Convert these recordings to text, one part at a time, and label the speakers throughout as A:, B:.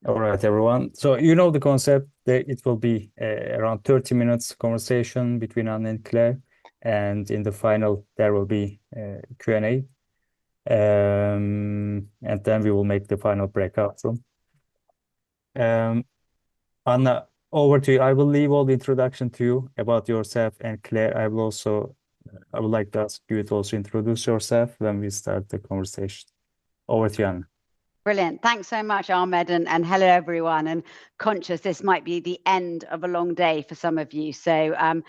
A: All right, everyone. So you know the concept that it will be around 30 minutes conversation between Anne and Claire, and in the final there will be Q&A, and then we will make the final breakout room. Anna, over to you. I will leave all the introduction to you about yourself and Claire. I would like to ask you to also introduce yourself when we start the conversation. Over to you, Anna.
B: Brilliant. Thanks so much, Ahmed, and hello, everyone. And conscious this might be the end of a long day for some of you. So I'm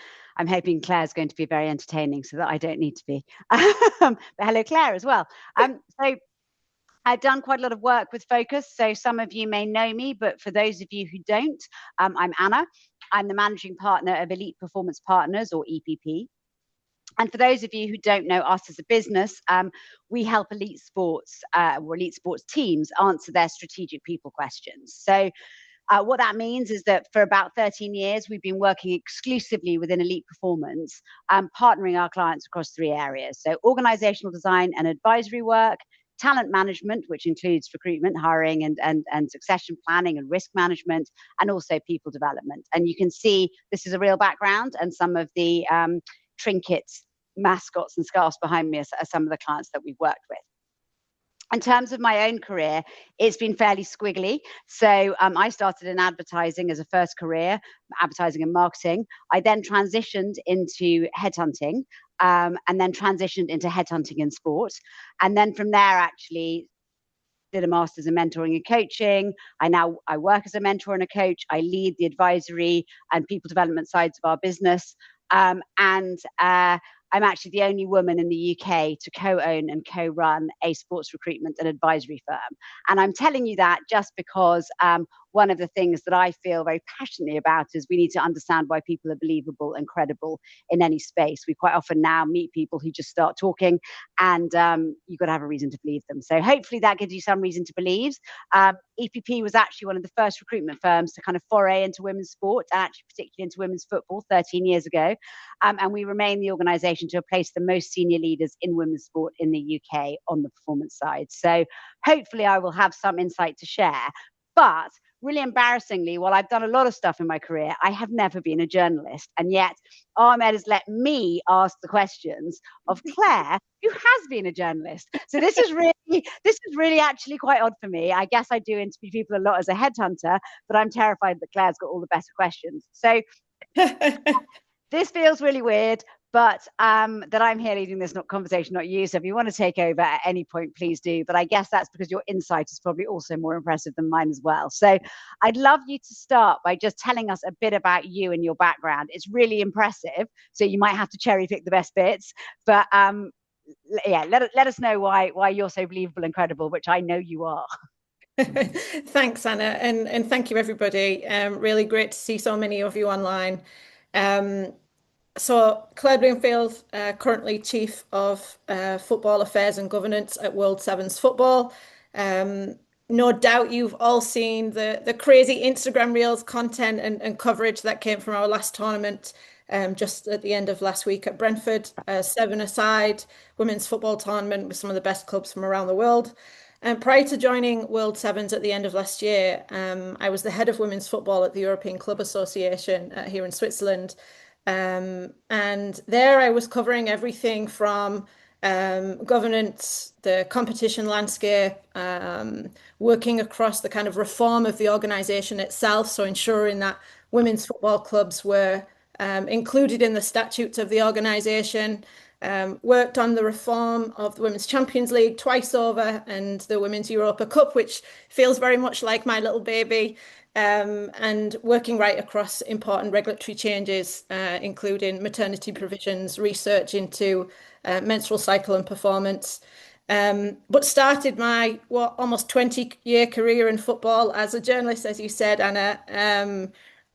B: hoping Claire's going to be very entertaining so that I don't need to be. But hello, Claire, as well. So I've done quite a lot of work with Focus. So some of you may know me, but for those of you who don't, I'm Anna. I'm the managing partner of Elite Performance Partners, or EPP. And for those of you who don't know us as a business, we help elite sports or elite sports teams answer their strategic people questions. So what that means is that for about 13 years, we've been working exclusively within elite performance, partnering our clients across three areas. So organizational design and advisory work, talent management, which includes recruitment, hiring, and succession planning and risk management, and also people development. And you can see this is a real background, and some of the trinkets, mascots, and scarves behind me are some of the clients that we've worked with. In terms of my own career, it's been fairly squiggly. So I started in advertising as a first career, advertising and marketing. I then transitioned into headhunting, and then transitioned into headhunting in sport. And then from there, actually, did a master's in mentoring and coaching. I work as a mentor and a coach. I lead the advisory and people development sides of our business. I'm actually the only woman in the UK to co-own and co-run a sports recruitment and advisory firm. And I'm telling you that just because one of the things that I feel very passionately about is we need to understand why people are believable and credible in any space. We quite often now meet people who just start talking, and you've got to have a reason to believe them. So hopefully that gives you some reason to believe. EPP was actually one of the first recruitment firms to kind of foray into women's sport, and actually particularly into women's football 13 years ago. And we remain the organisation to replace the most senior leaders in women's sport in the UK on the performance side. So hopefully I will have some insight to share. But really embarrassingly, while I've done a lot of stuff in my career, I have never been a journalist. And yet Ahmed has let me ask the questions of Claire, who has been a journalist. So this is really actually quite odd for me. I guess I do interview people a lot as a headhunter, but I'm terrified that Claire's got all the better questions. So this feels really weird, but that I'm here leading this conversation, not you. So if you want to take over at any point, please do. But I guess that's because your insight is probably also more impressive than mine as well. So I'd love you to start by just telling us a bit about you and your background. It's really impressive. So you might have to cherry pick the best bits. But yeah, let us know why you're so believable and credible, which I know you are.
C: Thanks, Anna. And thank you, everybody. Really great to see so many of you online. So Claire Bloomfield, currently Chief of Football Affairs and Governance at World Sevens Football. No doubt you've all seen the crazy Instagram Reels content and coverage that came from our last tournament just at the end of last week at Brentford. Seven-a-side women's football tournament with some of the best clubs from around the world. And prior to joining World Sevens at the end of last year, I was the head of women's football at the European Club Association here in Switzerland. And there I was covering everything from governance, the competition landscape, working across the kind of reform of the organisation itself, so ensuring that women's football clubs were included in the statutes of the organisation. Worked on the reform of the Women's Champions League twice over and the Women's Europa Cup, which feels very much like my little baby. And working right across important regulatory changes, including maternity provisions, research into menstrual cycle and performance. But started my almost 20-year career in football as a journalist, as you said, Anna.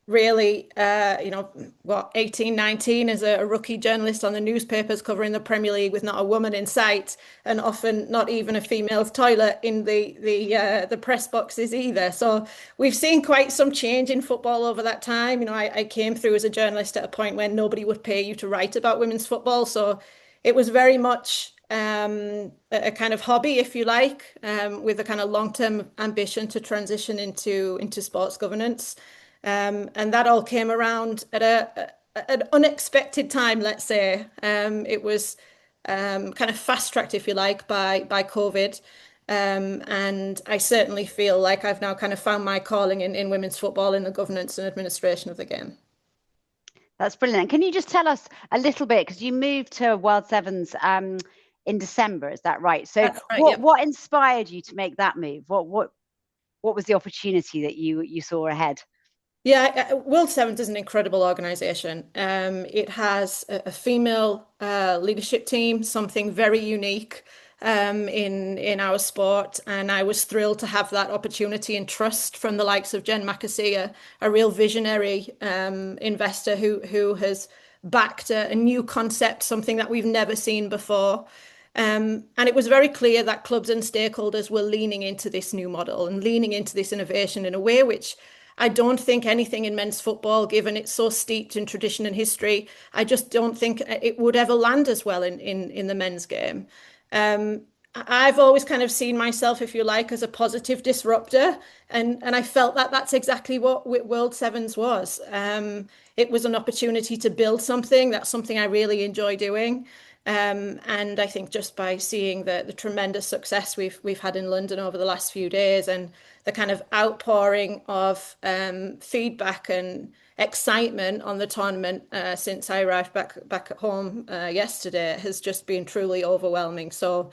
C: Really, 18, 19 as a rookie journalist on the newspapers covering the Premier League with not a woman in sight, and often not even a female's toilet in the press boxes either. So we've seen quite some change in football over that time. I came through as a journalist at a point when nobody would pay you to write about women's football, so it was very much a kind of hobby, if you like, with a kind of long-term ambition to transition into sports governance. And that all came around at an unexpected time, let's say. It was kind of fast-tracked, if you like, by COVID. And I certainly feel like I've now kind of found my calling in women's football in the governance and administration of the game.
B: That's brilliant. Can you just tell us a little bit, because you moved to World Sevens in December, is that right? So
C: That's right,
B: what inspired you to make that move? What was the opportunity that you saw ahead?
C: Yeah, World Sevens is an incredible organization. It has a female leadership team, something very unique in our sport, and I was thrilled to have that opportunity and trust from the likes of Jen McAsee, a real visionary investor who has backed a new concept, something that we've never seen before. And it was very clear that clubs and stakeholders were leaning into this new model and leaning into this innovation in a way which I don't think anything in men's football, given it's so steeped in tradition and history, I just don't think it would ever land as well in the men's game. I've always kind of seen myself, if you like, as a positive disruptor, and I felt that that's exactly what World Sevens was. It was an opportunity to build something. That's something I really enjoy doing. And I think just by seeing the tremendous success we've had in London over the last few days, and the kind of outpouring of feedback and excitement on the tournament since I arrived back at home yesterday has just been truly overwhelming. So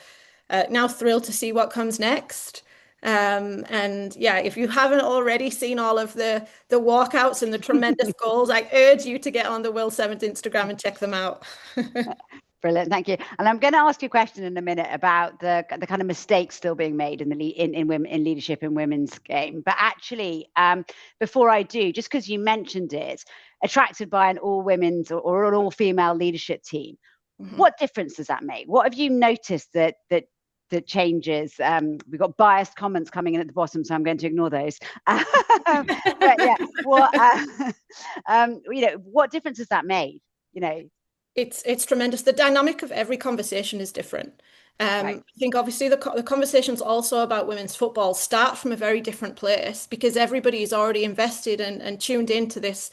C: now thrilled to see what comes next. And yeah, if you haven't already seen all of the walkouts and the tremendous goals, I urge you to get on the World Sevens Instagram and check them out.
B: Brilliant, thank you. And I'm going to ask you a question in a minute about the kind of mistakes still being made in women in leadership in women's game. But actually, before I do, just because you mentioned it, attracted by an all women's or an all female leadership team, what difference does that make? What have you noticed that changes? We've got biased comments coming in at the bottom, so I'm going to ignore those. But yeah, what difference has that made?
C: It's tremendous. The dynamic of every conversation is different. Right. I think obviously the conversations also about women's football start from a very different place, because everybody is already invested and tuned into this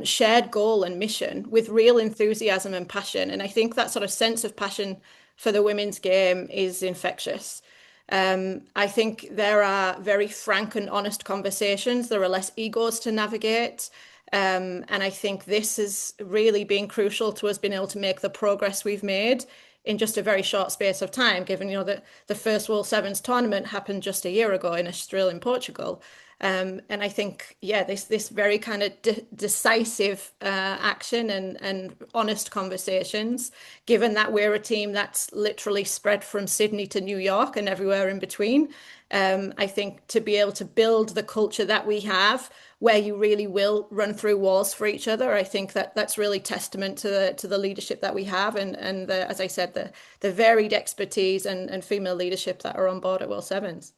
C: shared goal and mission with real enthusiasm and passion. And I think that sort of sense of passion for the women's game is infectious. I think there are very frank and honest conversations. There are less egos to navigate. And I think this has really been crucial to us being able to make the progress we've made in just a very short space of time, given, that the first World Sevens tournament happened just a year ago in Estoril in Portugal. And I think, yeah, this very kind of decisive action and honest conversations, given that we're a team that's literally spread from Sydney to New York and everywhere in between. I think to be able to build the culture that we have, where you really will run through walls for each other, I think that's really testament to the leadership that we have, and as I said, the varied expertise and female leadership that are on board at World Sevens.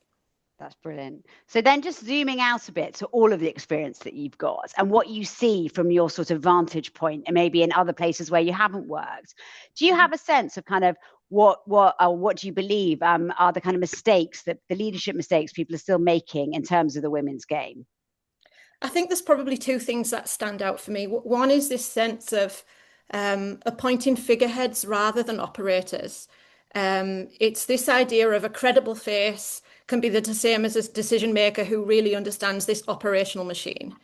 B: That's brilliant. So then just zooming out a bit to all of the experience that you've got and what you see from your sort of vantage point, and maybe in other places where you haven't worked, do you have a sense of kind of what do you believe are the kind of mistakes, that the leadership mistakes people are still making in terms of the women's game?
C: I think there's probably two things that stand out for me. One is this sense of appointing figureheads rather than operators. It's this idea of a credible face can be the same as a decision maker who really understands this operational machine.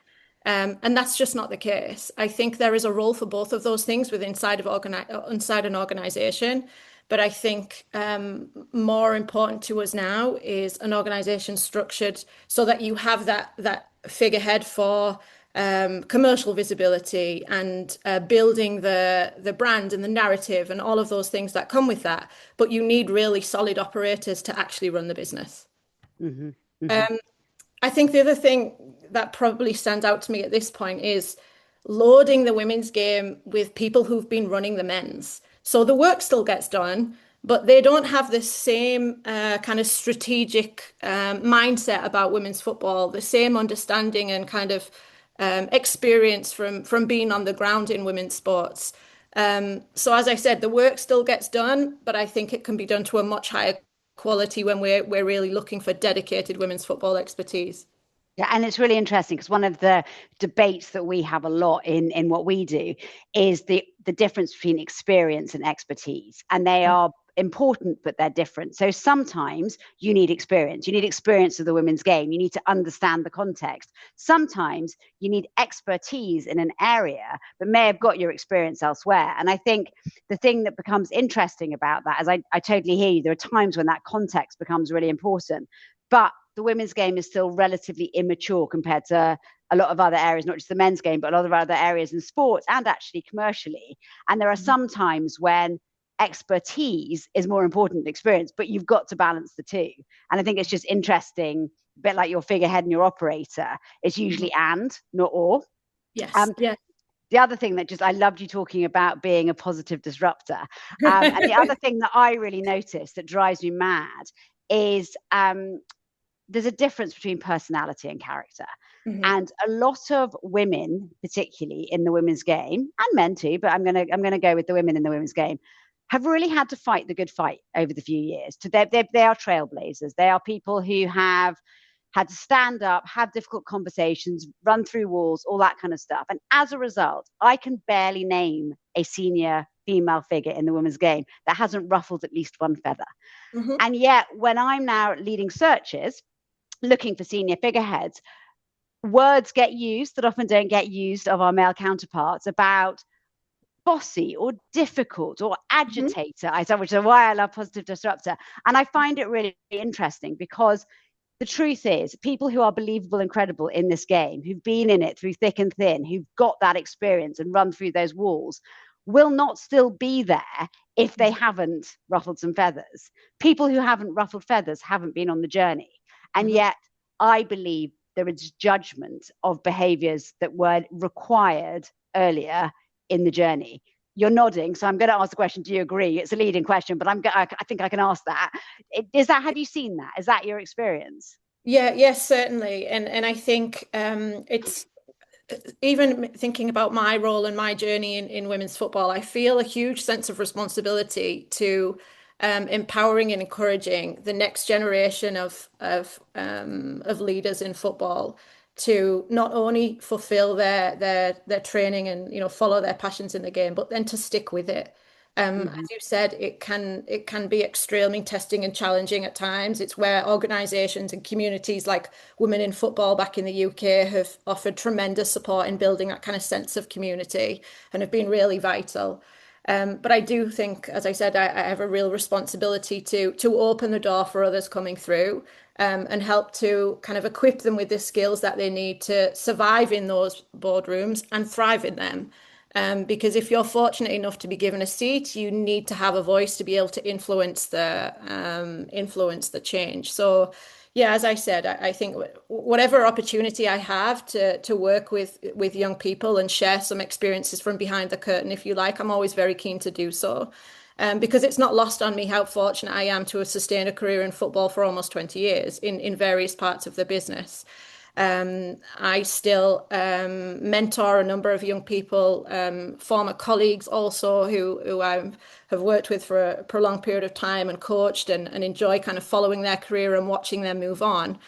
C: And that's just not the case. I think there is a role for both of those things inside an organization. But I think more important to us now is an organization structured so that you have that figurehead for commercial visibility and building the brand and the narrative and all of those things that come with that. But you need really solid operators to actually run the business. Mm-hmm. Mm-hmm. I think the other thing that probably stands out to me at this point is loading the women's game with people who've been running the men's. So the work still gets done, but they don't have the same kind of strategic mindset about women's football, the same understanding and kind of experience from being on the ground in women's sports. So as I said, the work still gets done, but I think it can be done to a much higher quality when we're really looking for dedicated women's football expertise.
B: Yeah, and it's really interesting because one of the debates that we have a lot in what we do is the difference between experience and expertise, and they are important, but they're different. So sometimes you need experience. You need experience of the women's game. You need to understand the context. Sometimes you need expertise in an area, but may have got your experience elsewhere. And I think the thing that becomes interesting about that is I totally hear you. There are times when that context becomes really important, but the women's game is still relatively immature compared to a lot of other areas, not just the men's game, but a lot of other areas in sports and actually commercially. And there are some times when expertise is more important than experience, but you've got to balance the two. And I think it's just interesting, a bit like your figurehead and your operator. It's usually and, not or.
C: Yes.
B: The other thing that I loved you talking about being a positive disruptor. And the other thing that I really noticed that drives me mad is there's a difference between personality and character. And a lot of women, particularly in the women's game, and men too, but I'm gonna go with the women in the women's game, have really had to fight the good fight over the few years. They are trailblazers. They are people who have had to stand up, have difficult conversations, run through walls, all that kind of stuff. And as a result, I can barely name a senior female figure in the women's game that hasn't ruffled at least one feather. And yet, when I'm now leading searches, looking for senior figureheads, words get used that often don't get used of our male counterparts about bossy or difficult or agitator, which is why I love positive disruptor. And I find it really interesting because the truth is people who are believable and credible in this game, who've been in it through thick and thin, who've got that experience and run through those walls, will not still be there if they haven't ruffled some feathers. People who haven't ruffled feathers haven't been on the journey. And yet I believe there is judgment of behaviors that were required earlier in the journey. You're nodding, so I'm going to ask the question. Do you agree? It's a leading question, but I think I can ask that. Have you seen that? Is that your experience?
C: Yeah, yes, certainly. And I think it's even thinking about my role and my journey in women's football, I feel a huge sense of responsibility to empowering and encouraging the next generation of leaders in football to not only fulfill their training and follow their passions in the game, but then to stick with it. As you said, it can be extremely testing and challenging at times. It's where organisations and communities like Women in Football back in the UK have offered tremendous support in building that kind of sense of community and have been really vital. But I do think, as I said, I have a real responsibility to open the door for others coming through and help to kind of equip them with the skills that they need to survive in those boardrooms and thrive in them. Because if you're fortunate enough to be given a seat, you need to have a voice to be able to influence the change. So, yeah, as I said, I think whatever opportunity I have to work with young people and share some experiences from behind the curtain, if you like, I'm always very keen to do so. Because it's not lost on me how fortunate I am to have sustained a career in football for almost 20 years in various parts of the business. I still mentor a number of young people, former colleagues also who I have worked with for a prolonged period of time and coached and enjoy kind of following their career and watching them move on.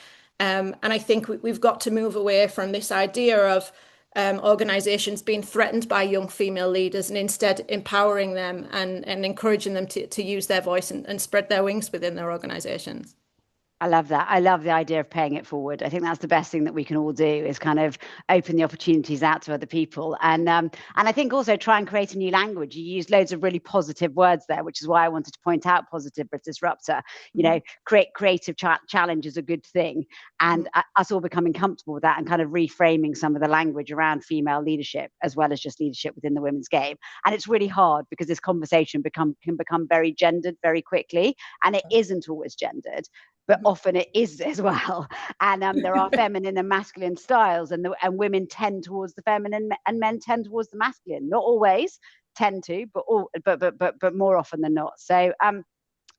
C: And I think we've got to move away from this idea of organizations being threatened by young female leaders and instead empowering them and encouraging them to use their voice and spread their wings within their organizations.
B: I love that. I love the idea of paying it forward. I think that's the best thing that we can all do is kind of open the opportunities out to other people. And I think also try and create a new language. You use loads of really positive words there, which is why I wanted to point out positive disruptor. Creative challenge is a good thing. And us all becoming comfortable with that and kind of reframing some of the language around female leadership as well as just leadership within the women's game. And it's really hard because this conversation can become very gendered very quickly. And it isn't always gendered, but often it is as well. And there are feminine and masculine styles, and women tend towards the feminine and men tend towards the masculine. Not always tend to, but more often than not. So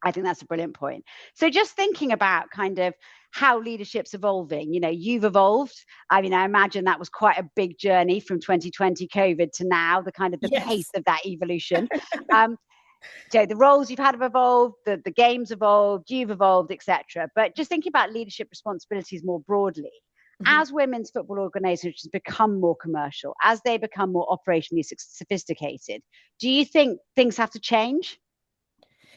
B: I think that's a brilliant point. So just thinking about kind of how leadership's evolving, you've evolved. I mean, I imagine that was quite a big journey from 2020 COVID to now, the kind of the pace of that evolution. So the roles you've had have evolved, the game's evolved, you've evolved, etc. But just thinking about leadership responsibilities more broadly, as women's football organisations become more commercial, as they become more operationally sophisticated, do you think things have to change?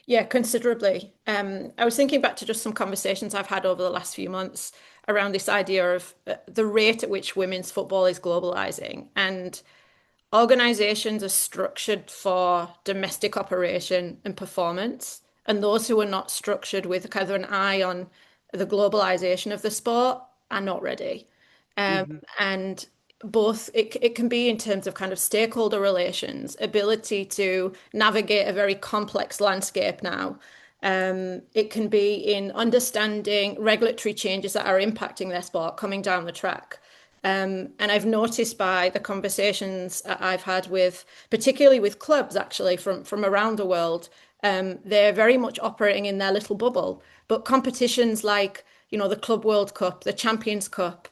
C: Yeah, considerably. I was thinking back to just some conversations I've had over the last few months around this idea of the rate at which women's football is globalizing. And organizations are structured for domestic operation and performance. And those who are not structured with kind of an eye on the globalization of the sport are not ready. And both it can be in terms of kind of stakeholder relations, ability to navigate a very complex landscape now. It can be in understanding regulatory changes that are impacting their sport coming down the track. And I've noticed by the conversations I've had with, particularly with clubs actually from around the world, they're very much operating in their little bubble. But competitions like, the Club World Cup, the Champions Cup,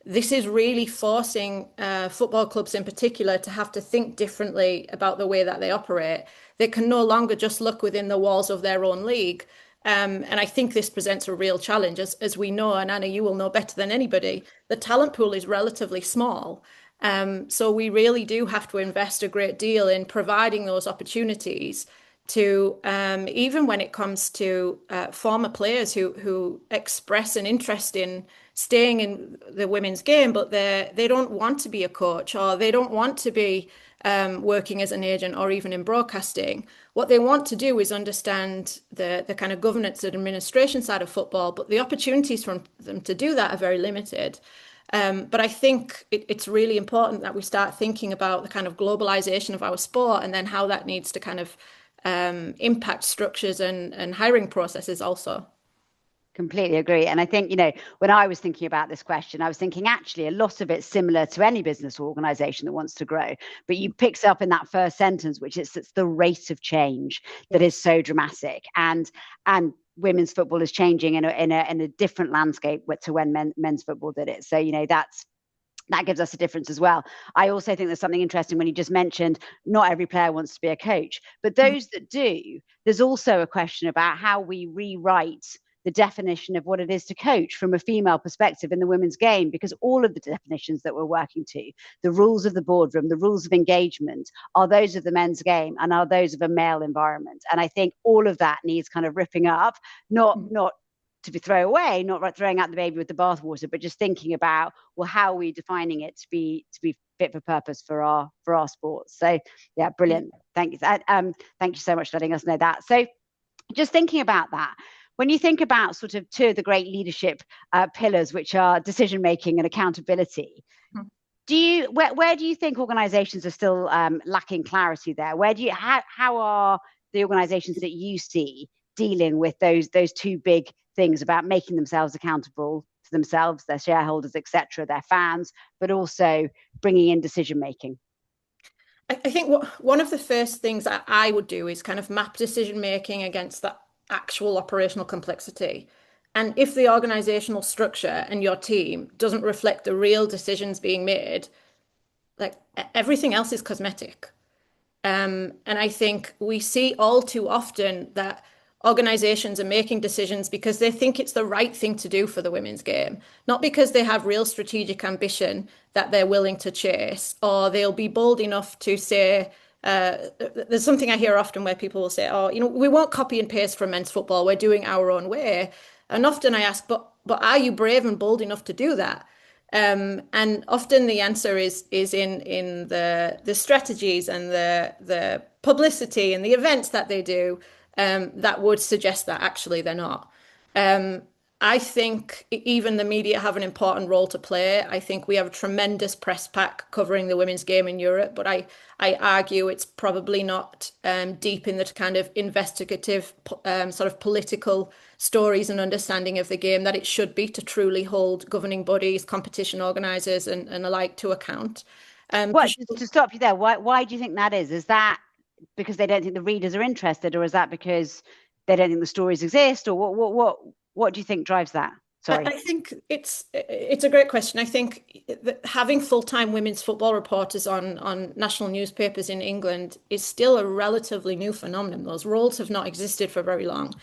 C: this is really forcing football clubs in particular to have to think differently about the way that they operate. They can no longer just look within the walls of their own league. And I think this presents a real challenge, as we know, and Anna, you will know better than anybody, the talent pool is relatively small. So we really do have to invest a great deal in providing those opportunities to, even when it comes to former players who express an interest in staying in the women's game, but they don't want to be a coach, or they don't want to be working as an agent or even in broadcasting. What they want to do is understand the kind of governance and administration side of football, but the opportunities for them to do that are very limited. But I think it's really important that we start thinking about the kind of globalization of our sport, and then how that needs to kind of impact structures and hiring processes also.
B: Completely agree. And I think, when I was thinking about this question, I was thinking actually a lot of it's similar to any business or organization that wants to grow. But you picked up in that first sentence, which is it's the rate of change that is so dramatic. And women's football is changing in a different landscape to when men's football did it. So, that gives us a difference as well. I also think there's something interesting when you just mentioned not every player wants to be a coach, but those that do, there's also a question about how we rewrite the definition of what it is to coach from a female perspective in the women's game, because all of the definitions that we're working to, the rules of the boardroom, the rules of engagement, are those of the men's game and are those of a male environment. And I think all of that needs kind of ripping up, not to be thrown away, not throwing out the baby with the bathwater, but just thinking about, well, how are we defining it to be fit for purpose for our sports? So yeah, brilliant. Thank you. Thank you so much for letting us know that. So just thinking about that, when you think about sort of two of the great leadership pillars, which are decision making and accountability, where do you think organizations are still lacking clarity there? How are the organizations that you see dealing with those two big things about making themselves accountable to themselves, their shareholders, etc., their fans, but also bringing in decision making?
C: I think one of the first things that I would do is kind of map decision making against that actual operational complexity. And if the organizational structure and your team doesn't reflect the real decisions being made, like everything else is cosmetic. And I think we see all too often that organizations are making decisions because they think it's the right thing to do for the women's game, not because they have real strategic ambition that they're willing to chase, or they'll be bold enough to say, there's something I hear often where people will say, oh, we won't copy and paste from men's football, we're doing our own way. And often I ask, but are you brave and bold enough to do that? And often the answer is in the strategies and the publicity and the events that they do, that would suggest that actually they're not. I think even the media have an important role to play. I think we have a tremendous press pack covering the women's game in Europe, but I argue it's probably not deep in the kind of investigative sort of political stories and understanding of the game that it should be to truly hold governing bodies, competition organisers and alike to account.
B: To stop you there, why do you think that is? Is that because they don't think the readers are interested, or is that because they don't think the stories exist, or what do you think drives that? Sorry.
C: I think it's a great question. I think that having full-time women's football reporters on national newspapers in England is still a relatively new phenomenon. Those roles have not existed for very long.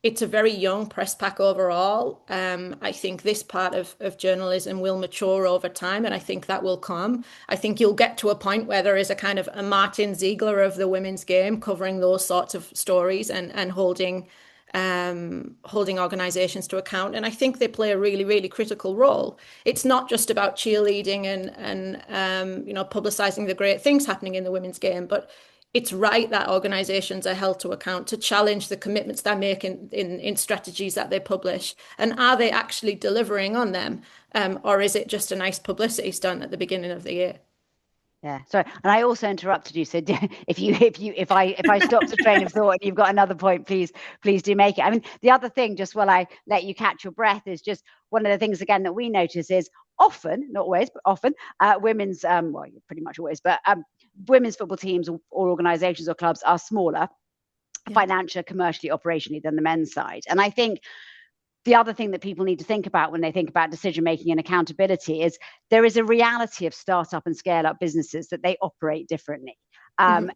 C: It's a very young press pack overall. I think this part of journalism will mature over time, and I think that will come. I think you'll get to a point where there is a kind of a Martin Ziegler of the women's game covering those sorts of stories and holding organizations to account. And I think they play a really, really critical role. It's not just about cheerleading and publicizing the great things happening in the women's game, but it's right that organizations are held to account to challenge the commitments they make in strategies that they publish. And are they actually delivering on them? Or is it just a nice publicity stunt at the beginning of the year?
B: Yeah, sorry, and I also interrupted you. So if I stopped a train of thought and you've got another point, please do make it. I mean, the other thing, just while I let you catch your breath, is just one of the things again that we notice is often, not always, but often, women's well, pretty much always, but women's football teams or organisations or clubs are smaller, financially, commercially, operationally than the men's side, and I think. The other thing that people need to think about when they think about decision making and accountability is there is a reality of startup and scale up businesses that they operate differently. A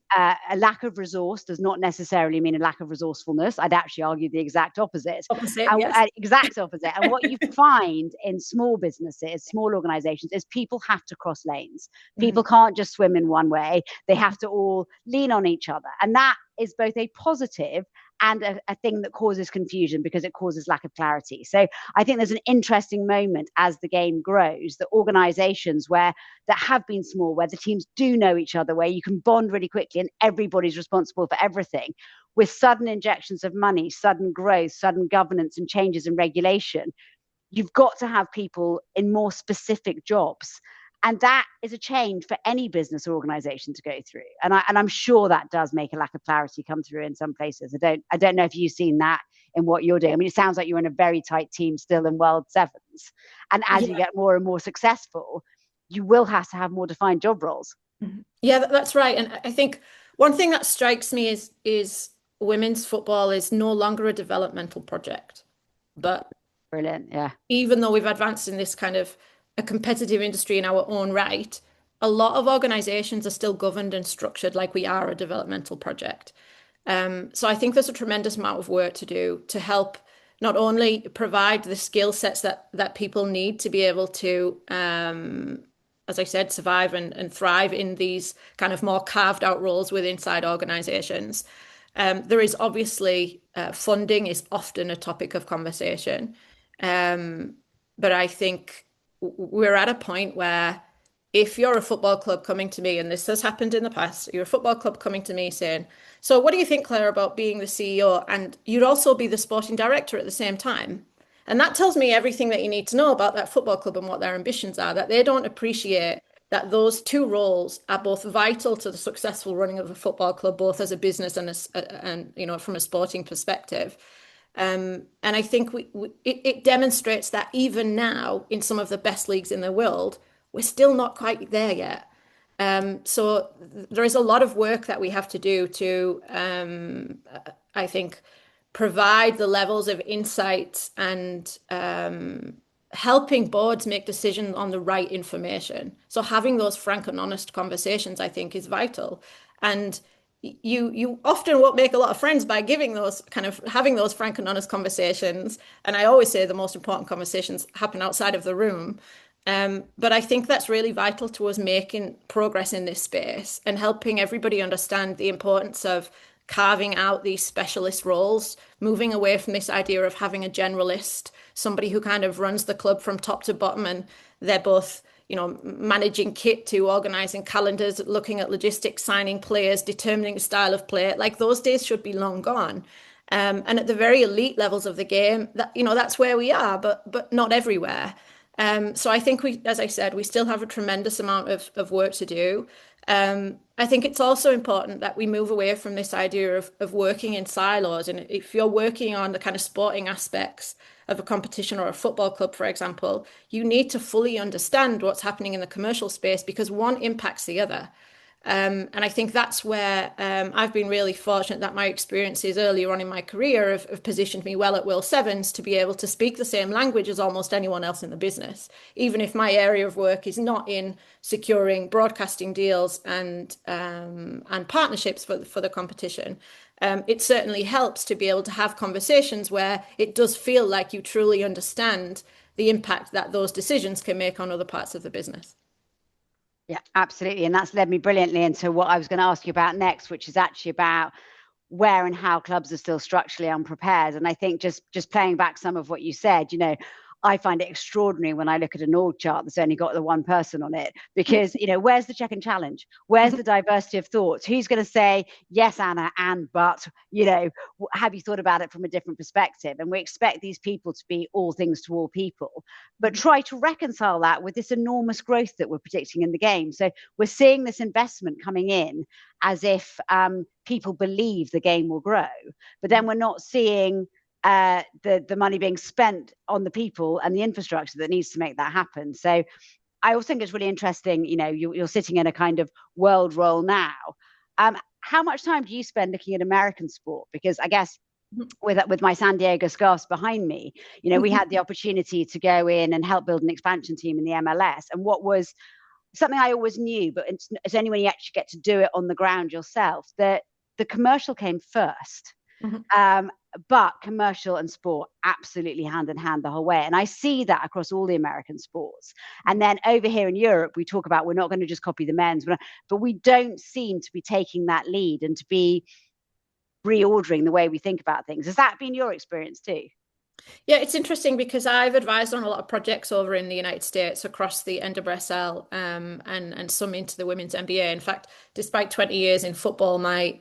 B: lack of resource does not necessarily mean a lack of resourcefulness. I'd actually argue the exact opposite.
C: Yes.
B: Exact opposite. And what you find in small businesses, small organizations, is people have to cross lanes. People can't just swim in one way. They have to all lean on each other. And that is both a positive and a thing that causes confusion because it causes lack of clarity. So I think there's an interesting moment as the game grows that organizations that have been small, where the teams do know each other, where you can bond really quickly and everybody's responsible for everything, with sudden injections of money, sudden growth, sudden governance and changes in regulation, you've got to have people in more specific jobs. And that is a change for any business or organization to go through. And I'm sure that does make a lack of clarity come through in some places. I don't know if you've seen that in what you're doing. I mean, it sounds like you're in a very tight team still in World Sevens. And as you get more and more successful, you will have to have more defined job roles.
C: Yeah, that's right. And I think one thing that strikes me is women's football is no longer a developmental project. But
B: brilliant, yeah.
C: Even though we've advanced in this kind of a competitive industry in our own right, a lot of organizations are still governed and structured like we are a developmental project. So I think there's a tremendous amount of work to do to help not only provide the skill sets that people need to be able to, as I said, survive and thrive in these kind of more carved out roles within inside organizations. There is obviously funding is often a topic of conversation. But I think we're at a point where if you're a football club coming to me, and this has happened in the past, you're a football club coming to me saying, so what do you think, Claire, about being the CEO? And you'd also be the sporting director at the same time. And that tells me everything that you need to know about that football club and what their ambitions are, that they don't appreciate that those two roles are both vital to the successful running of a football club, both as a business and from a sporting perspective. And I think it demonstrates that even now in some of the best leagues in the world, we're still not quite there yet. So there is a lot of work that we have to do to, I think, provide the levels of insight and helping boards make decisions on the right information. So having those frank and honest conversations, I think, is vital. And you often won't make a lot of friends by having those frank and honest conversations. And I always say the most important conversations happen outside of the room. But I think that's really vital to us making progress in this space and helping everybody understand the importance of carving out these specialist roles, moving away from this idea of having a generalist, somebody who kind of runs the club from top to bottom, and they're both managing kit to organizing calendars, looking at logistics, signing players, determining the style of play. Like, those days should be long gone. And at the very elite levels of the game, that's where we are, but not everywhere. So I think as I said, we still have a tremendous amount of work to do. I think it's also important that we move away from this idea of working in silos. And if you're working on the kind of sporting aspects of a competition or a football club, for example, you need to fully understand what's happening in the commercial space, because one impacts the other. And I think that's where I've been really fortunate that my experiences earlier on in my career have positioned me well at World Sevens to be able to speak the same language as almost anyone else in the business, even if my area of work is not in securing broadcasting deals and partnerships for the competition. It certainly helps to be able to have conversations where it does feel like you truly understand the impact that those decisions can make on other parts of the business.
B: Yeah, absolutely. And that's led me brilliantly into what I was going to ask you about next, which is actually about where and how clubs are still structurally unprepared. And I think just playing back some of what you said, I find it extraordinary when I look at an org chart that's only got the one person on it, because, where's the check and challenge? Where's the diversity of thoughts? Who's going to say, yes, Anna, but, have you thought about it from a different perspective? And we expect these people to be all things to all people, but try to reconcile that with this enormous growth that we're predicting in the game. So we're seeing this investment coming in as if people believe the game will grow, but then we're not seeing the money being spent on the people and the infrastructure that needs to make that happen. So I also think it's really interesting, you're sitting in a kind of world role now. How much time do you spend looking at American sport? Because I guess with my San Diego Scarfs behind me, we had the opportunity to go in and help build an expansion team in the MLS. And what was something I always knew, but it's only when you actually get to do it on the ground yourself, that the commercial came first. But commercial and sport absolutely hand in hand the whole way. And I see that across all the American sports. And then over here in Europe, we talk about we're not going to just copy the men's, but we don't seem to be taking that lead and to be reordering the way we think about things. Has that been your experience too?
C: Yeah, it's interesting because I've advised on a lot of projects over in the United States across the NWSL and some into the women's NBA. In fact, despite 20 years in football, my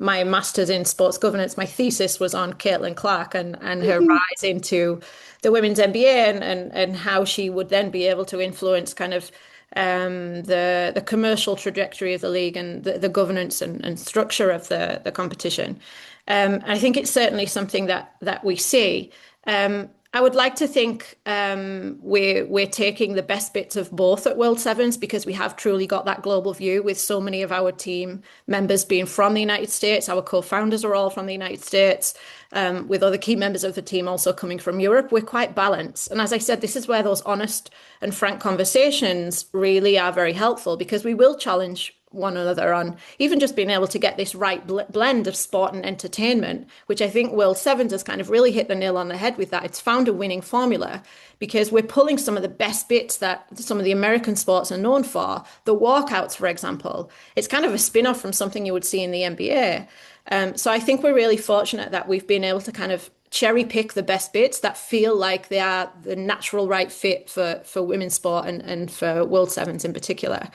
C: master's in sports governance, my thesis was on Caitlin Clark and her rise into the women's NBA and how she would then be able to influence kind of the commercial trajectory of the league and the governance and structure of the competition. I think it's certainly something that we see. I would like to think we're taking the best bits of both at World Sevens, because we have truly got that global view with so many of our team members being from the United States. Our co-founders are all from the United States, with other key members of the team also coming from Europe. We're quite balanced. And as I said, this is where those honest and frank conversations really are very helpful, because we will challenge one another on even just being able to get this right blend of sport and entertainment, which I think World Sevens has kind of really hit the nail on the head with that. It's found a winning formula because we're pulling some of the best bits that some of the American sports are known for. The walkouts, for example, it's kind of a spin-off from something you would see in the NBA. So I think we're really fortunate that we've been able to kind of cherry pick the best bits that feel like they are the natural right fit for women's sport and for World Sevens in particular.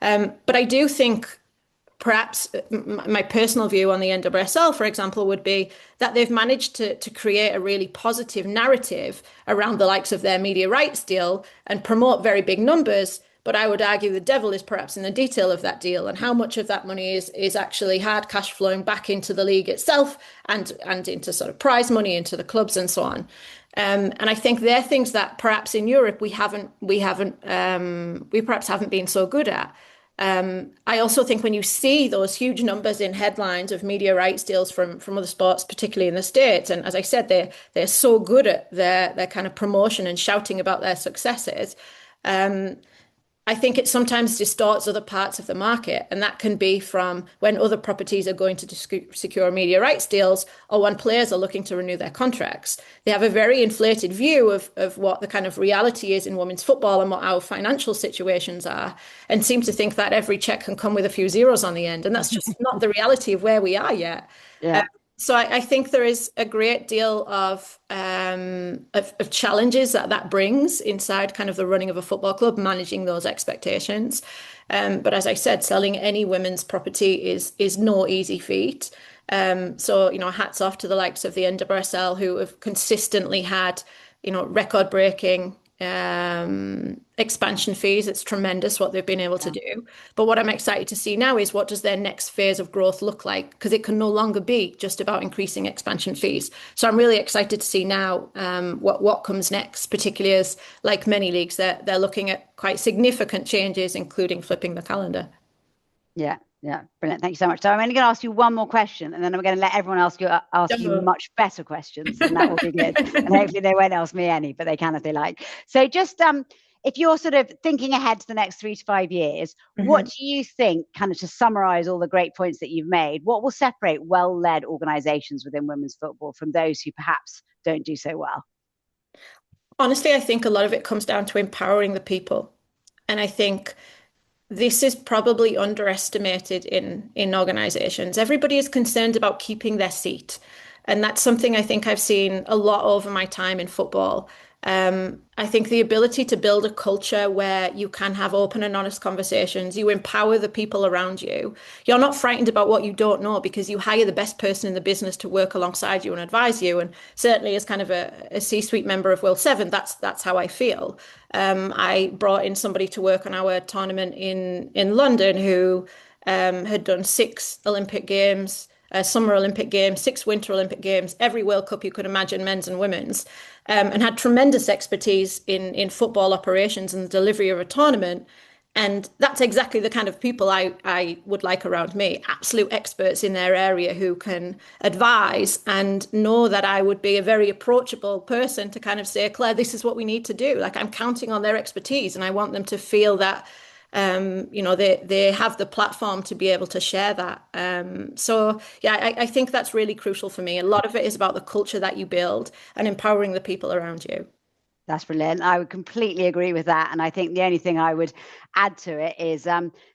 C: But I do think perhaps my personal view on the NWSL, for example, would be that they've managed to create a really positive narrative around the likes of their media rights deal and promote very big numbers. But I would argue the devil is perhaps in the detail of that deal and how much of that money is actually hard cash flowing back into the league itself and into sort of prize money into the clubs and so on. And I think they're things that perhaps in Europe we perhaps haven't been so good at. I also think when you see those huge numbers in headlines of media rights deals from other sports, particularly in the States, and as I said, they're so good at their kind of promotion and shouting about their successes. I think it sometimes distorts other parts of the market, and that can be from when other properties are going to secure media rights deals or when players are looking to renew their contracts. They have a very inflated view of what the kind of reality is in women's football and what our financial situations are, and seem to think that every check can come with a few zeros on the end, and that's just not the reality of where we are yet.
B: Yeah.
C: So I think there is a great deal of challenges that brings inside kind of the running of a football club, managing those expectations. But as I said, selling any women's property is no easy feat. So, hats off to the likes of the NWSL, who have consistently had, record-breaking expansion fees. It's tremendous what they've been able to do. But what I'm excited to see now is what does their next phase of growth look like? Because it can no longer be just about increasing expansion fees. So I'm really excited to see now what comes next, particularly as, like many leagues, they're looking at quite significant changes, including flipping the calendar.
B: Yeah, brilliant. Thank you so much. So I'm only going to ask you one more question, and then I'm going to let everyone ask you
C: Sure.
B: much better questions, and that will be good. And hopefully they won't ask me any, but they can if they like. So just if you're sort of thinking ahead to the next 3 to 5 years, what do you think, kind of to summarize all the great points that you've made, what will separate well-led organizations within women's football from those who perhaps don't do so well?
C: Honestly, I think a lot of it comes down to empowering the people. And I think this is probably underestimated in organizations. Everybody is concerned about keeping their seat. And that's something I think I've seen a lot over my time in football. I think the ability to build a culture where you can have open and honest conversations, you empower the people around you. You're not frightened about what you don't know because you hire the best person in the business to work alongside you and advise you. And certainly as kind of a C-suite member of World 7, that's how I feel. I brought in somebody to work on our tournament in London who had done 6 Olympic Games, Summer Olympic Games, 6 Winter Olympic Games, every World Cup you could imagine, men's and women's, and had tremendous expertise in football operations and the delivery of a tournament. And that's exactly the kind of people I would like around me, absolute experts in their area who can advise and know that I would be a very approachable person to kind of say, Claire, this is what we need to do. Like I'm counting on their expertise and I want them to feel that they have the platform to be able to share that. So yeah, I think that's really crucial for me. A lot of it is about the culture that you build and empowering the people around you.
B: That's brilliant. I would completely agree with that. And I think the only thing I would add to it is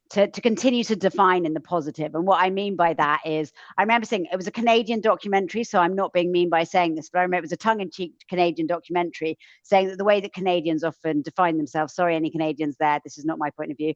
B: to continue to define in the positive. And what I mean by that is, I remember saying it was a Canadian documentary, so I'm not being mean by saying this, but I remember it was a tongue-in-cheek Canadian documentary saying that the way that Canadians often define themselves, sorry, any Canadians there, this is not my point of view,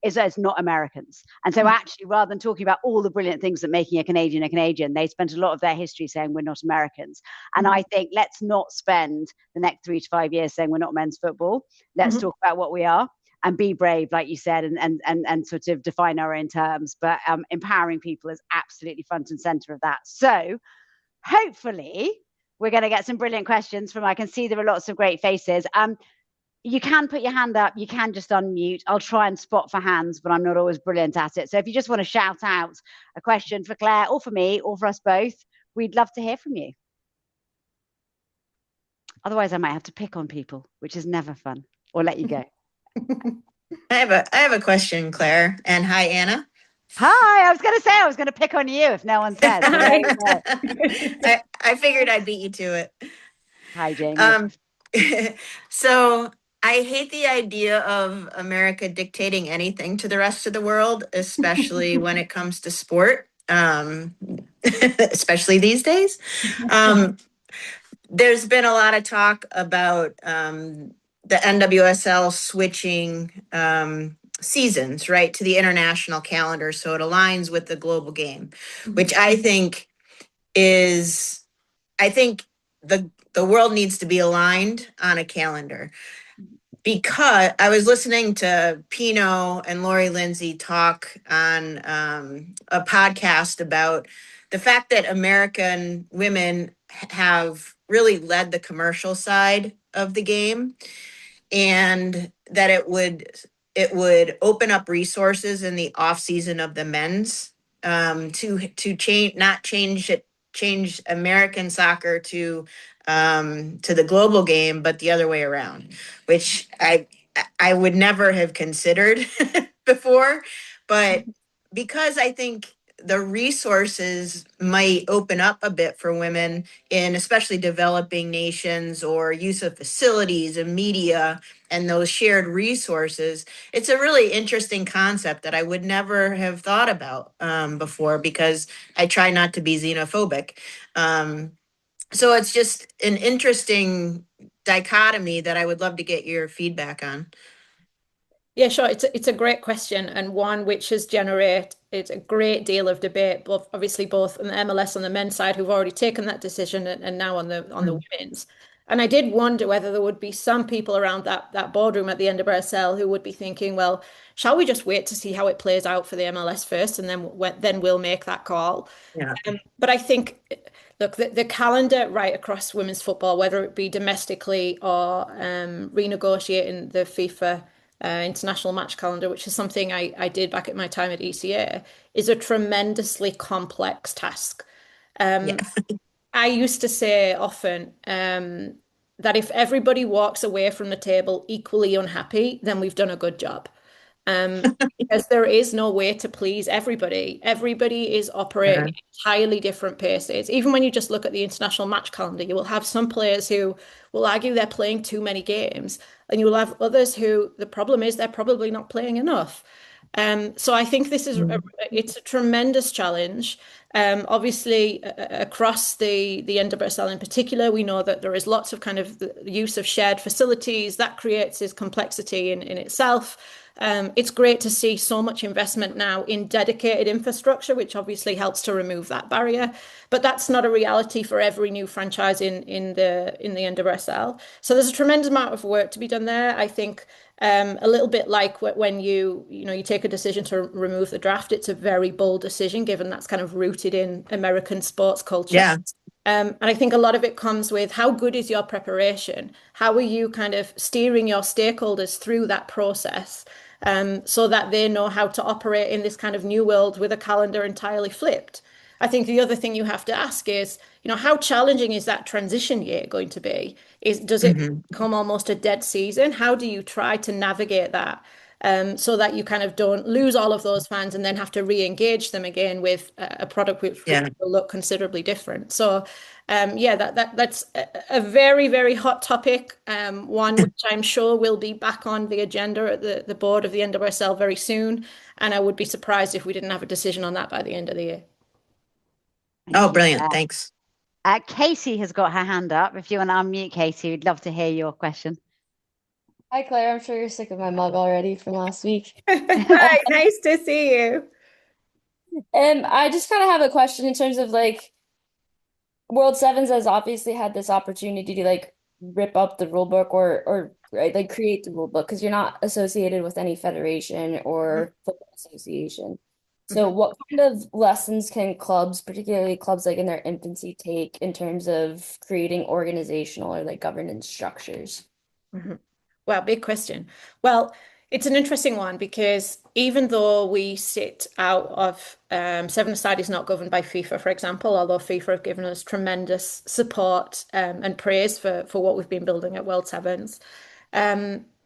B: is as not Americans. And so actually, rather than talking about all the brilliant things that making a Canadian, they spent a lot of their history saying we're not Americans. And I think let's not spend the next 3 to 5 years saying we're not men's football. Let's talk about what we are. And be brave, like you said, and sort of define our own terms. But empowering people is absolutely front and center of that. So hopefully we're going to get some brilliant questions from, I can see there are lots of great faces. You can put your hand up, you can just unmute. I'll try and spot for hands, but I'm not always brilliant at it. So if you just want to shout out a question for Claire or for me or for us both, we'd love to hear from you. Otherwise, I might have to pick on people, which is never fun, or let you go.
D: I have a question, Claire, and hi, Anna.
B: Hi, I was going to say I was going to pick on you if no one said.
D: I figured I'd beat you to it.
B: Hi, Jamie.
D: So I hate the idea of America dictating anything to the rest of the world, especially when it comes to sport, especially these days. There's been a lot of talk about the NWSL switching seasons, right, to the international calendar, so it aligns with the global game, which I think the world needs to be aligned on a calendar. Because I was listening to Pino and Lori Lindsay talk on a podcast about the fact that American women have really led the commercial side of the game, and that it would open up resources in the off season of the men's to change American soccer to the global game, but the other way around, which I would never have considered before, but because I think the resources might open up a bit for women in especially developing nations, or use of facilities and media and those shared resources. It's a really interesting concept that I would never have thought about before, because I try not to be xenophobic. So it's just an interesting dichotomy that I would love to get your feedback on.
C: Yeah, sure. It's a great question, and one which has generated a great deal of debate, both obviously both on the MLS on the men's side, who've already taken that decision, and now on the women's. And I did wonder whether there would be some people around that boardroom at the NWSL who would be thinking, well, shall we just wait to see how it plays out for the MLS first, and then we'll make that call.
D: Yeah.
C: But I think, look, the calendar right across women's football, whether it be domestically or renegotiating the FIFA international match calendar, which is something I did back at my time at ECA, is a tremendously complex task.
D: Yeah.
C: I used to say often that if everybody walks away from the table equally unhappy, then we've done a good job. Because there is no way to please everybody. Everybody is operating at entirely different paces. Even when you just look at the international match calendar, you will have some players who will argue they're playing too many games, and you will have others who the problem is they're probably not playing enough. So I think this is it's a tremendous challenge. Obviously, across the NWSL in particular, we know that there is lots of kind of the use of shared facilities that creates this complexity in itself. It's great to see so much investment now in dedicated infrastructure, which obviously helps to remove that barrier. But that's not a reality for every new franchise in the NWSL. So there's a tremendous amount of work to be done there. I think a little bit like when you take a decision to remove the draft, it's a very bold decision, given that's kind of rooted in American sports culture.
D: Yeah.
C: And I think a lot of it comes with how good is your preparation? How are you kind of steering your stakeholders through that process, so that they know how to operate in this kind of new world with a calendar entirely flipped? I think the other thing you have to ask is, how challenging is that transition year going to be? Does it become almost a dead season? How do you try to navigate that, so that you kind of don't lose all of those fans and then have to re-engage them again with a product which will look considerably different? So, that's a very, very hot topic, one which I'm sure will be back on the agenda at the board of the NWSL very soon. And I would be surprised if we didn't have a decision on that by the end of the year.
D: Oh, brilliant. Thanks.
B: Katie has got her hand up. If you want to unmute, Katie, we'd love to hear your question.
E: Hi, Claire. I'm sure you're sick of my mug already from last week.
C: Hi, nice to see you.
E: I just kind of have a question in terms of World Sevens has obviously had this opportunity to rip up the rule book or right, create the rule book because you're not associated with any federation or football association. So what kind of lessons can clubs, particularly clubs in their infancy, take in terms of creating organizational or governance structures?
C: Well, big question. Well, it's an interesting one because even though we sit out of Seven-a-side is not governed by FIFA, for example, although FIFA have given us tremendous support and praise for what we've been building at World Sevens.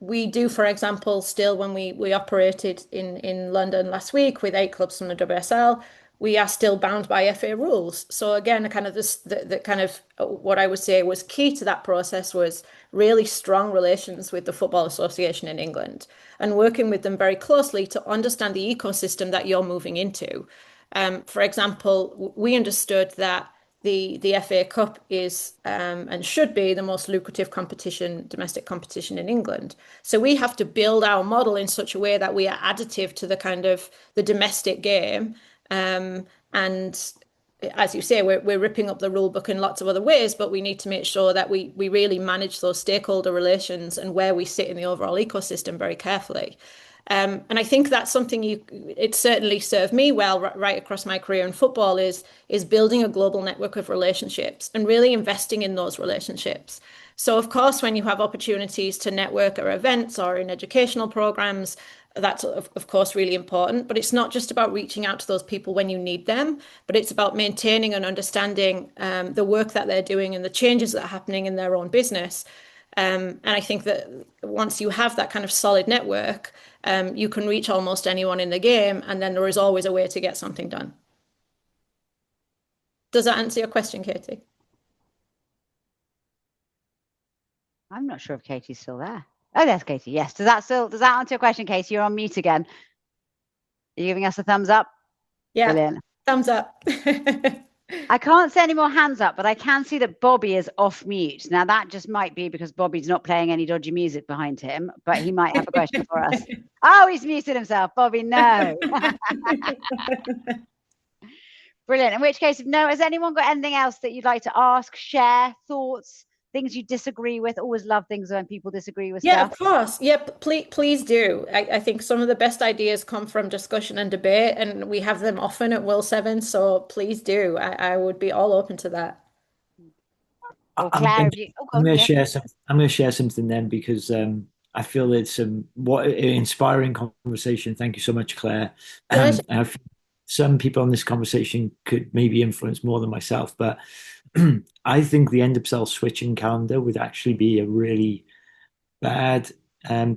C: We do, for example, still when we operated in London last week with 8 clubs from the WSL, we are still bound by FA rules. So again, the kind of what I would say was key to that process was really strong relations with the Football Association in England and working with them very closely to understand the ecosystem that you're moving into. For example, we understood that the FA Cup is and should be the most lucrative domestic competition in England. So we have to build our model in such a way that we are additive to the kind of the domestic game. And as you say, we're ripping up the rule book in lots of other ways, but we need to make sure that we really manage those stakeholder relations and where we sit in the overall ecosystem very carefully. And I think that's something it certainly served me well right across my career in football is building a global network of relationships and really investing in those relationships. So of course, when you have opportunities to network at events or in educational programs, that's of course really important, but it's not just about reaching out to those people when you need them, but it's about maintaining and understanding the work that they're doing and the changes that are happening in their own business. And I think that once you have that kind of solid network, you can reach almost anyone in the game, and then there is always a way to get something done. Does that answer your question, Katie?
B: I'm not sure if Katie's still there. Oh, there's Katie. Yes. Does that answer your question, Katie? You're on mute again. Are you giving us a thumbs up?
C: Yeah.
B: Brilliant.
C: Thumbs up.
B: I can't see any more hands up, but I can see that Bobby is off mute. Now that just might be because Bobby's not playing any dodgy music behind him, but he might have a question for us. Oh, he's muted himself. Bobby, no. Brilliant. In which case, no, has anyone got anything else that you'd like to ask, share, thoughts, things you disagree with? Always love things when people disagree with
C: Yeah,
B: stuff.
C: of course. Yeah, please do. I think some of the best ideas come from discussion and debate, and we have them often at World Seven. So please do. I would be all open to that.
B: Well, Claire,
F: I'm going to share something then because I feel it's what an inspiring conversation. Thank you so much, Claire.
C: Pleasure.
F: I feel some people on this conversation could maybe influence more than myself, but I think the NWSL switching calendar would actually be a really bad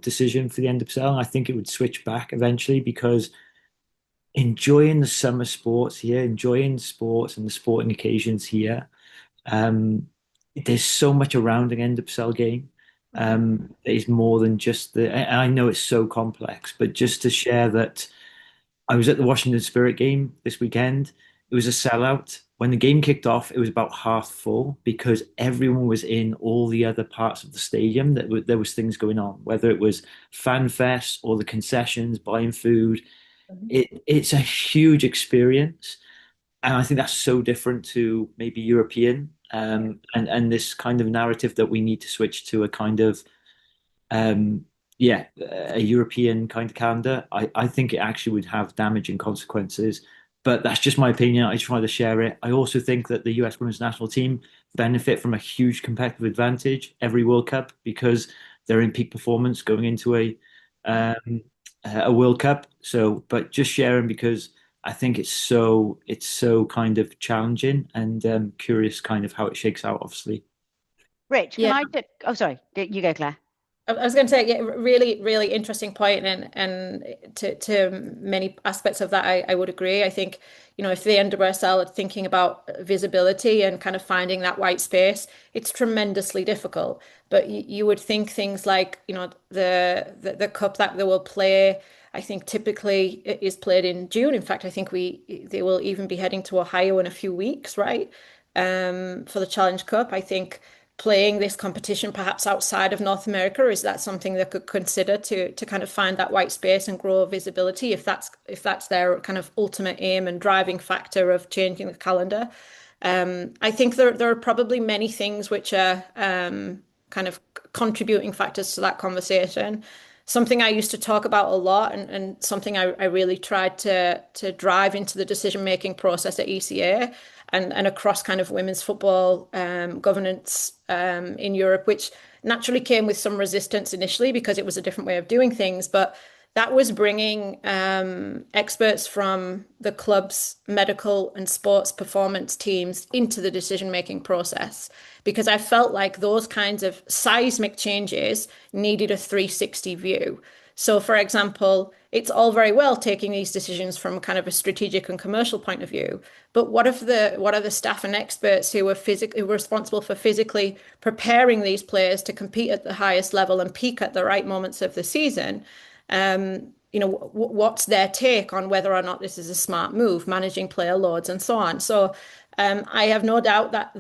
F: decision for the NWSL. I think it would switch back eventually because enjoying the summer sports here, enjoying sports and the sporting occasions here. There's so much around an NWSL game. There's more than just and I know it's so complex, but just to share that I was at the Washington Spirit game this weekend. It was a sellout. When the game kicked off, it was about half full because everyone was in all the other parts of the stadium there was things going on, whether it was fan fest or the concessions, buying food. It's a huge experience, and I think that's so different to maybe European and this kind of narrative that we need to switch to a kind of a European kind of calendar. I think it actually would have damaging consequences, but that's just my opinion. I just wanted to share it. I also think that the US women's national team benefit from a huge competitive advantage every World Cup because they're in peak performance going into a World Cup. So, but just sharing because I think it's so kind of challenging and curious kind of how it shakes out, obviously.
B: Rich, can
C: Yeah.
B: I just, oh, sorry, you go, Claire.
C: I was going to say, yeah, really, really interesting point, and to many aspects of that, I would agree. I think, if the NWSL are thinking about visibility and kind of finding that white space, it's tremendously difficult. But you would think things like, the cup that they will play, I think typically is played in June. In fact, I think they will even be heading to Ohio in a few weeks, right? For the Challenge Cup, I think playing this competition perhaps outside of North America, is that something they could consider to kind of find that white space and grow visibility if that's their kind of ultimate aim and driving factor of changing the calendar? I think there are probably many things which are kind of contributing factors to that conversation. Something I used to talk about a lot, and something I really tried to drive into the decision-making process at ECA and across kind of women's football governance in Europe, which naturally came with some resistance initially because it was a different way of doing things. But that was bringing experts from the club's medical and sports performance teams into the decision-making process, because I felt like those kinds of seismic changes needed a 360 view. So, for example, it's all very well taking these decisions from kind of a strategic and commercial point of view, but what are the staff and experts who are responsible for physically preparing these players to compete at the highest level and peak at the right moments of the season? What's their take on whether or not this is a smart move, managing player loads and so on. So I have no doubt that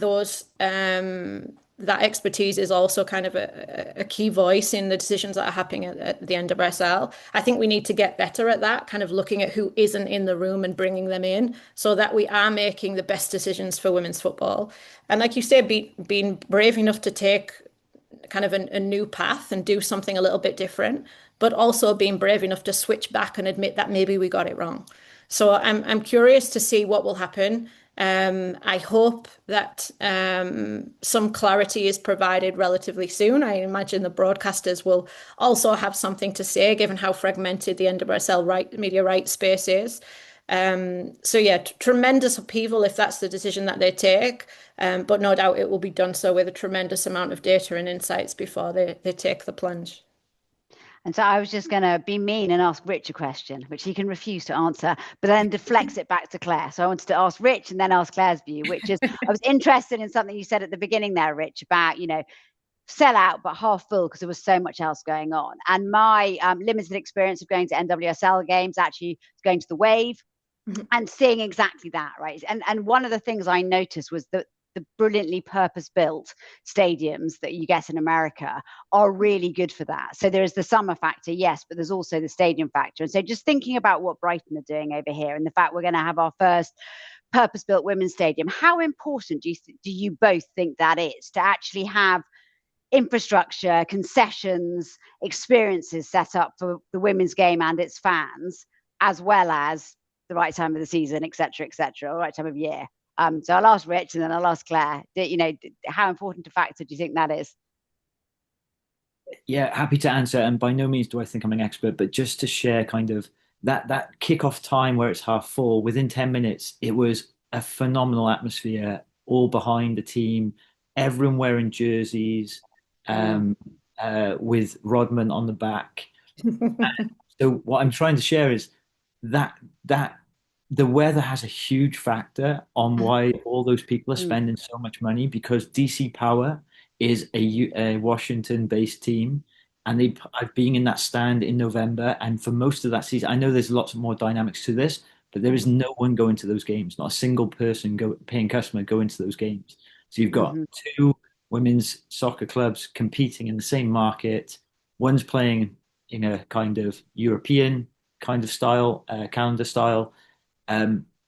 C: that expertise is also kind of a key voice in the decisions that are happening at the NWSL. I think we need to get better at that, kind of looking at who isn't in the room and bringing them in so that we are making the best decisions for women's football. And like you say, being brave enough to take kind of a new path and do something a little bit different, but also being brave enough to switch back and admit that maybe we got it wrong. So I'm curious to see what will happen. I hope that some clarity is provided relatively soon. I imagine the broadcasters will also have something to say, given how fragmented the NWSL media rights space is. So yeah, tremendous upheaval if that's the decision that they take. But no doubt it will be done so with a tremendous amount of data and insights before they take the plunge.
B: And so I was just going to be mean and ask Rich a question, which he can refuse to answer, but then deflects it back to Claire. So I wanted to ask Rich and then ask Claire's view, which is, I was interested in something you said at the beginning there, Rich, about, sell out but half full because there was so much else going on. And my limited experience of going to NWSL games, actually going to the Wave and seeing exactly that, right? And one of the things I noticed was that the brilliantly purpose-built stadiums that you get in America are really good for that. So there is the summer factor, yes, but there's also the stadium factor. And so just thinking about what Brighton are doing over here and the fact we're going to have our first purpose-built women's stadium, how important do you both think that is to actually have infrastructure, concessions, experiences set up for the women's game and its fans, as well as the right time of the season, et cetera, or right time of year? So I'll ask Rich and then I'll ask Claire. How important a factor do you think that is?
F: Yeah, happy to answer. And by no means do I think I'm an expert, but just to share kind of that kickoff time where it's half full, within 10 minutes, it was a phenomenal atmosphere, all behind the team, everyone wearing jerseys, um, with Rodman on the back. So what I'm trying to share is that the weather has a huge factor on why all those people are spending so much money, because DC Power is a Washington-based team, and I've been in that stand in November, and for most of that season, I know there's lots more dynamics to this, but there is no one going to those games, not a single person paying customer going to those games. So you've got two women's soccer clubs competing in the same market. One's playing in a kind of European kind of style, calendar style.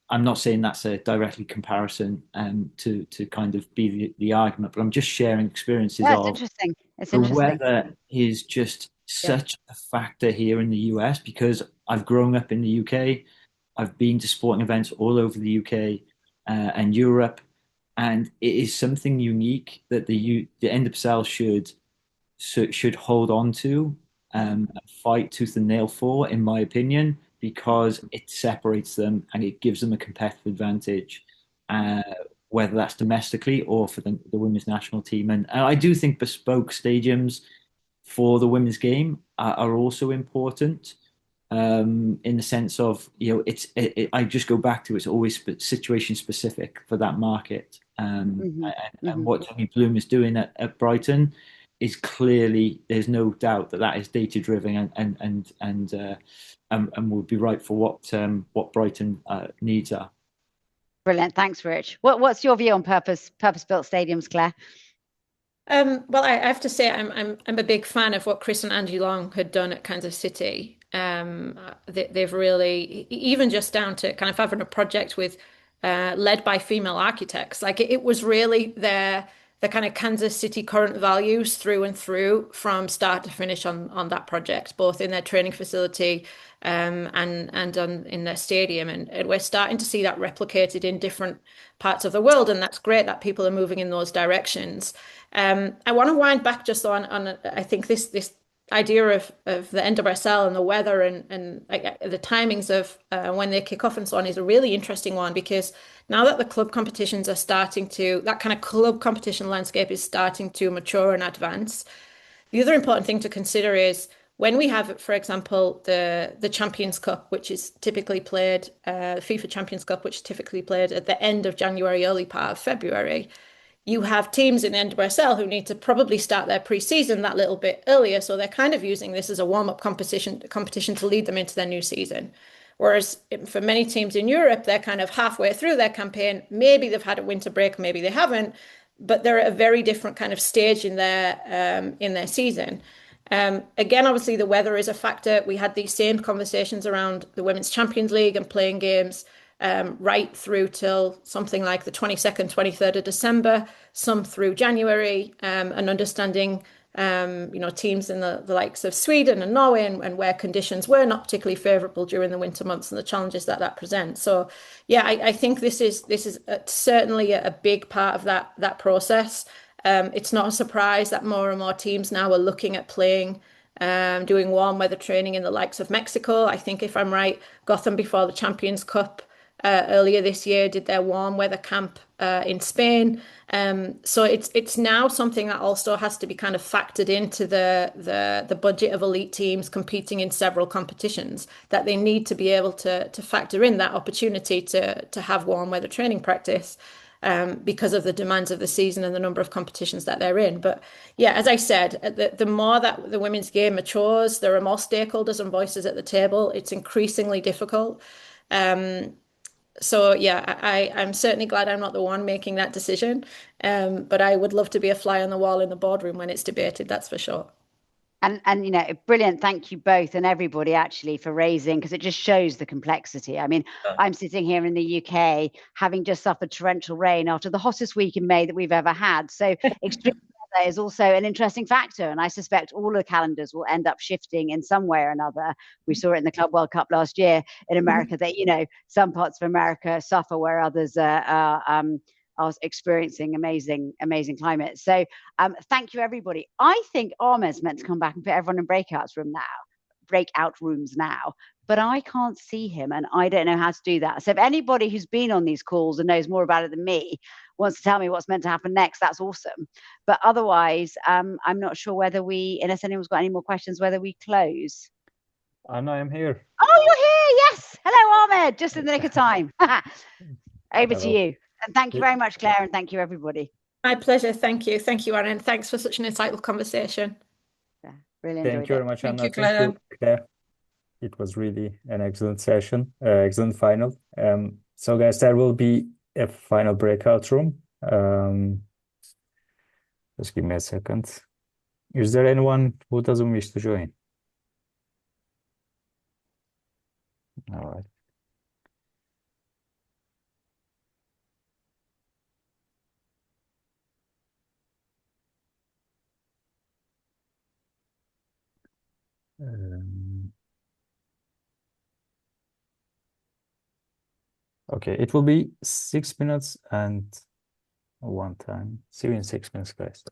F: I'm not saying that's a directly comparison to kind of be the argument, but I'm just sharing experiences
B: Yeah, it's
F: of
B: interesting. It's
F: the
B: interesting.
F: weather is just such a factor here in the US, because I've grown up in the UK. I've been to sporting events all over the UK and Europe, and it is something unique that the NWSL should hold on to, and fight tooth and nail for, in my opinion, because it separates them and it gives them a competitive advantage, uh, whether that's domestically or for the women's national team. And I do think bespoke stadiums for the women's game are also important, in the sense of, I just go back to, it's always situation specific for that market. And what Tony Bloom is doing at Brighton is clearly, there's no doubt that is data driven and will be right for what Brighton needs are.
B: Brilliant. Thanks, Rich. What's your view on purpose-built stadiums, Claire?
C: Well, I have to say I'm a big fan of what Chris and Angie Long had done at Kansas City. They've really, even just down to kind of having a project with led by female architects. Like it was really the kind of Kansas City current values through and through from start to finish on that project, both in their training facility and in their stadium. And we're starting to see that replicated in different parts of the world. And that's great that people are moving in those directions. I want to wind back just on I think this idea of the NWSL and the weather and the timings of when they kick off and so on is a really interesting one, because now that the club competitions are starting to, that kind of club competition landscape is starting to mature and advance. The other important thing to consider is when we have, for example, the Champions Cup, which is typically played, FIFA Champions Cup, which is typically played at the end of January, early part of February. You have teams in the NWSL who need to probably start their pre-season that little bit earlier, so they're kind of using this as a warm-up competition to lead them into their new season. Whereas for many teams in Europe, they're kind of halfway through their campaign. Maybe they've had a winter break, maybe they haven't, but they're at a very different kind of stage in their season. Again, obviously, the weather is a factor. We had these same conversations around the Women's Champions League and playing games right through till something like the 22nd, 23rd of December, some through January, and understanding, teams in the likes of Sweden and Norway and where conditions were not particularly favourable during the winter months and the challenges that presents. So, yeah, I think this is certainly a big part of that process. It's not a surprise that more and more teams now are looking at playing, doing warm weather training in the likes of Mexico. I think, if I'm right, Gotham before the Champions Cup earlier this year did their warm weather camp in Spain. So it's now something that also has to be kind of factored into the budget of elite teams competing in several competitions, that they need to be able to factor in that opportunity to have warm weather training practice. Because of the demands of the season and the number of competitions that they're in. But yeah, as I said, the more that the women's game matures, there are more stakeholders and voices at the table. It's increasingly difficult. So yeah, I'm certainly glad I'm not the one making that decision. But I would love to be a fly on the wall in the boardroom when it's debated, that's for sure.
B: And brilliant. Thank you both and everybody actually for raising, because it just shows the complexity. I mean, I'm sitting here in the UK having just suffered torrential rain after the hottest week in May that we've ever had. So extreme weather is also an interesting factor. And I suspect all the calendars will end up shifting in some way or another. We saw it in the Club World Cup last year in America that, some parts of America suffer where others are are experiencing amazing climate. So thank you, everybody. I think Ahmed's meant to come back and put everyone in breakout rooms now, but I can't see him and I don't know how to do that. So if anybody who's been on these calls and knows more about it than me wants to tell me what's meant to happen next, that's awesome. But otherwise, I'm not sure whether unless anyone's got any more questions, whether we close.
A: Anna, I'm here.
B: Oh, you're here. Yes. Hello, Ahmed. Just in the nick of time. Over to
A: Hello.
B: you. And thank you very much, Claire. And thank you, everybody.
C: My pleasure. Thank you. Thank you, Anna. And thanks for such an insightful conversation.
B: Yeah, really
A: Thank
B: enjoyed
A: you
B: it.
A: very much,
C: Thank
A: Anna.
C: you,
A: Thank you,
C: Claire.
A: Claire. It was really an excellent session, excellent final. So guys, there will be a final breakout room. Just give me a second. Is there anyone who doesn't wish to join? All right. Okay, it will be 6 minutes and one time. See you in 6 minutes, guys.